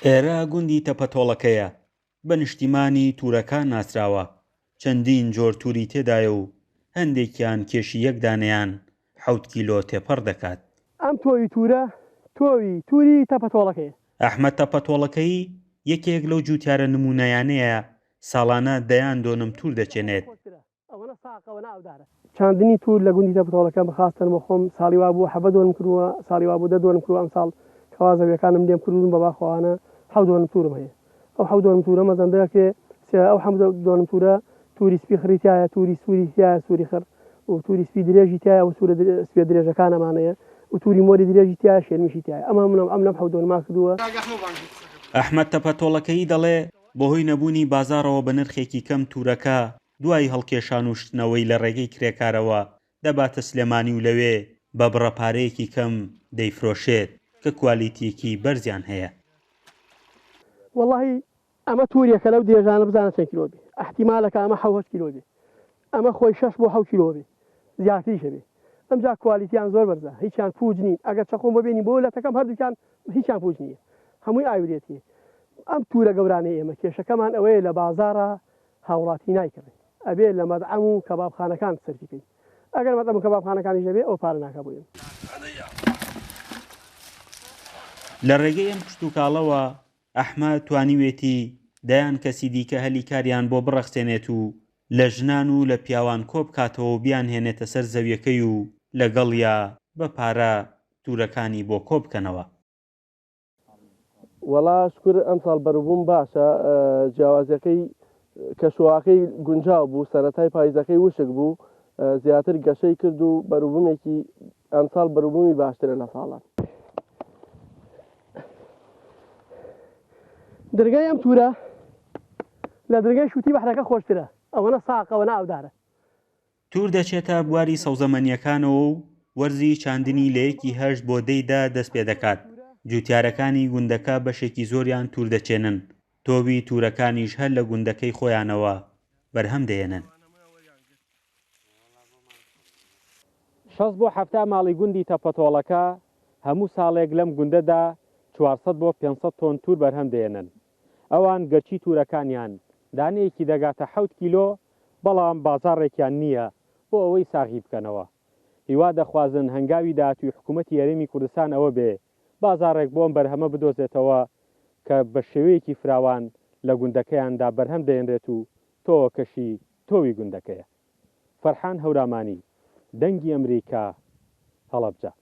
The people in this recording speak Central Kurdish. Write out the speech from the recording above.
ئێرە گوندی تەپەتۆڵەکەیە، بە نیشتیمانی تورەکان ناسراوە. چەندین جۆر تووری تێدایە و هەندێکیان کێشی یەک دانەیان 7 کیلۆ تێپەڕ دەکات. ئەم تۆوی تورە تۆوی تووری تەپەتۆڵەکەیە. ئەحمەد تەپەتۆڵەکەی یەکێک لەو جوتیارە نمونەیانەیە ساڵانە دەیان دۆنم توور دەچێنێت. چاندنی توور لە گوندی تەپەتۆڵەکە بەخاستنمە خۆم ساڵی وا بوو 7 دۆنم کردووە، ساڵی وا بوو 10 دۆنم کردووە. ئەم ساڵ کەوازەویەکانم لێم کردوون بە باخواانە 7 دۆنم توورم هەیە. ئەو 7 دۆنم توورە مەزەندەیەکێ ئەو 7 دۆنم توورە تووری سپی خریتایە، تووری سووری تایە، سووری خڕ و تووری سپی درێژی تایە و سپێ درێژەکانەمانەیە و تووری مۆری درێژی تایە، شێرمیشی تایە. ئەمە منم ئەم لەم 7 دۆنما کردووە. ئەحمەد تەپەتۆڵەکەی دەڵێ بەهۆی نەبوونی بازاڕەوە بە نرخێکی کەم توورەکە دوای هەڵکێشان و شتنەوەی لە ڕێگەی کرێکارەوە دەباتە سلێمانی و لەوێ بە بڕەپارەیەکی کەم دەیفرۆشێت کە کوالیتیەکی بەرزیان هەیە. وەڵاهی ئەمە تووریەکە لەو درێژانە بزانە چەند کیلۆ بێ، ئەحتیمالەکە ئەمە 7 کیلۆ بێ، ئەمە خۆی 6 بۆ 7 کیلۆ بێ، زیاتریشە بێ. ئەمجا کوالیتیان زۆر بەرزە، هیچیان پووج نین. ئەگەر چەقۆم ببینی بۆ لەتەکەم هەردووکیان هیچیان پووج نییە، هەمووی ئاوریەتی. ئەم توورە گەورانەی ئێمە کێشەکەمان ئەوەیە لە بازارە هاوڵاتی نایکردن، ئەبێ لە مەدعەم و کەبابخانەکان سەرفی بکەین. ئەگەر مەدعەم و کەبابخانەکانی دەبێ ئەو پارە ناکە بووین. لە ڕێگەی ئەم کشت و کاڵەوە ئەحمەد توانیوێتی دەیان کەسی دیکە هەلی کاریان بۆ بڕەخسێنێت و لە ژنان و لە پیاوان کۆبکاتەوە و بیان هێنێتە سەر زەویەکەی و لەگەڵیا بە پارە توورەکانی بۆ کۆبکەنەوە. وەڵا شکر ئەم ساڵ بەروبووم باشە، جیاوازەکەی کەشواکەی گونجاو بوو، سەرەتای پاییزەکەی وشک بوو، زیاتر گەشەی کرد و بەروبوومێکی ئەم ساڵ بەروبوومی باشترە لە ساڵان. دەرگای ئەم توورە لە دەرگای شووتی بەحرەکە خۆشترە، ئەوەنە ساقەوەنە ئەودارە. توور دەچێتە بواری سەوزەمەنیەکانەوە و وەرزی چاندنی لە 1 بۆ 10 دەست پێ دەکات. جوتیارەکانی گوندەکە بەشێکی زۆریان توور دەچێنن، تۆوی توورەکانیش هەر لە گوندەکەی خۆیانەوە بەرهەم دێنن. 6 بۆ 7 ماڵی گوندی تەپەتۆڵەکە هەموو ساڵێک لەم گوندەدا 400 بۆ 500 تۆن توور بەرهەم دێنن. ئەوان گەرچی توورەکانیان دانەیەکی دەگاتە 7 کیلۆ، بەڵام بازاڕێکیان نییە بۆ ئەوەی ساغی بکەنەوە. هیوا دەخوازن هەنگاوی داهاتووی حکوومەتی هەرێمی کوردستان ئەوە بێ بازاڕێک بۆم بەرهەمە بدۆزێتەوە کە بە شێوەیەکی فراوان لە گوندەکەیاندا بەرهەم دێنرێت و تۆوەکەشی تۆوی گوندەکەیە. فەرحان هەورامانی، دەنگی ئەمریکا، هەڵەبجە.